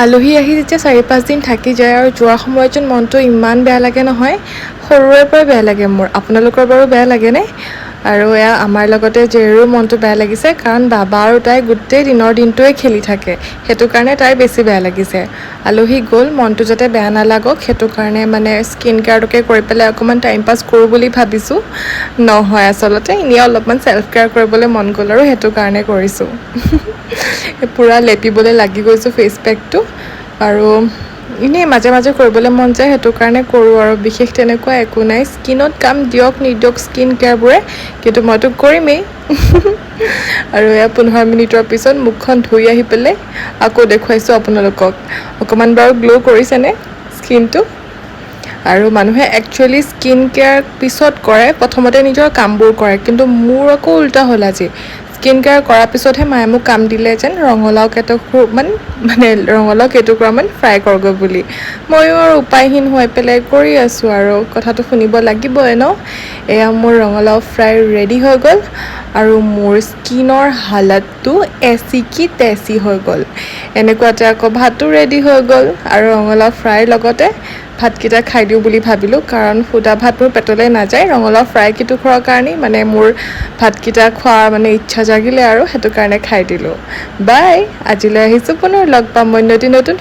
আলহী আহি যেতিয়া 4-5 দিন থাকি যায় আৰু যোৱাৰ সময়ত যেন মনটো ইমান বেয়া লাগে নহয়, সৰুৰে পৰা বেয়া লাগে মোৰ। আপোনালোকৰ বাৰু বেয়া লাগেনে? আৰু এয়া আমাৰ লগতে জেৰো মনটো বেয়া লাগিছে, কাৰণ বাবা আৰু তাই গোটেই দিনৰ দিনটোৱে খেলি থাকে, সেইটো কাৰণে তাইৰ বেছি বেয়া লাগিছে। আলহী গ'ল, মনটো যাতে বেয়া নালাগক সেইটো কাৰণে মানে স্কিন কেয়াৰটোকে কৰি পেলাই অকণমান টাইম পাছ কৰোঁ বুলি ভাবিছোঁ। নহয় আচলতে এনেই অলপমান ছেল্ফ কেয়াৰ কৰিবলৈ মন গ'ল আৰু সেইটো কাৰণে কৰিছোঁ। পূৰা লেপিবলৈ লাগি গৈছোঁ ফেচ পেকটো, আৰু এনেই মাজে মাজে কৰিবলৈ মন যায় সেইটো কাৰণে কৰোঁ, আৰু বিশেষ তেনেকুৱা একো নাই। স্কিনত কাম দিয়ক নিদিয়ক স্কিন কেয়াৰবোৰে, কিন্তু মইতো কৰিমেই। আৰু এয়া 15 মিনিটৰ পিছত মুখখন ধুই আহি পেলাই আকৌ দেখুৱাইছোঁ আপোনালোকক। অকণমান বাৰু গ্ল' কৰিছেনে স্কিনটো? আৰু মানুহে একচুৱেলি স্কিন কেয়াৰ পিছত কৰে, প্ৰথমতে নিজৰ কামবোৰ কৰে, কিন্তু মোৰ আকৌ উল্টা হ'ল আজি। স্কিন কেয়াৰ কৰাৰ পিছতহে মায়ে মোক কাম দিলে যেন ৰঙালাও কেইটুকুৰামান ফ্ৰাই কৰগৈ বুলি। ময়ো আৰু উপায়হীন হৈ পেলাই কৰি আছোঁ, আৰু কথাটো শুনিব লাগিবই ন। এয়া মোৰ ৰঙালাও ফ্ৰাই ৰেডি হৈ গ'ল, আৰু মোৰ স্কিনৰ হালতটো এচি কি তেচি হৈ গ'ল। এনেকুৱাতে আকৌ ভাতো ৰেডি হৈ গ'ল, আৰু ৰঙালাও ফ্ৰাইৰ লগতে ভাতকেইটা খাই দিওঁ বুলি ভাবিলোঁ, কাৰণ সুদা ভাত মোৰ পেটলৈ নাযায়। ৰঙালাও ফ্ৰাই কেইটুকুৰাৰ কাৰণেই মানে মোৰ ভাতকেইটা খোৱাৰ মানে ইচ্ছা জাগিলে, আৰু সেইটো কাৰণে খাই দিলোঁ। বাই, আজিলৈ আহিছোঁ, পুনৰ লগ পাম অন্য এটি নতুন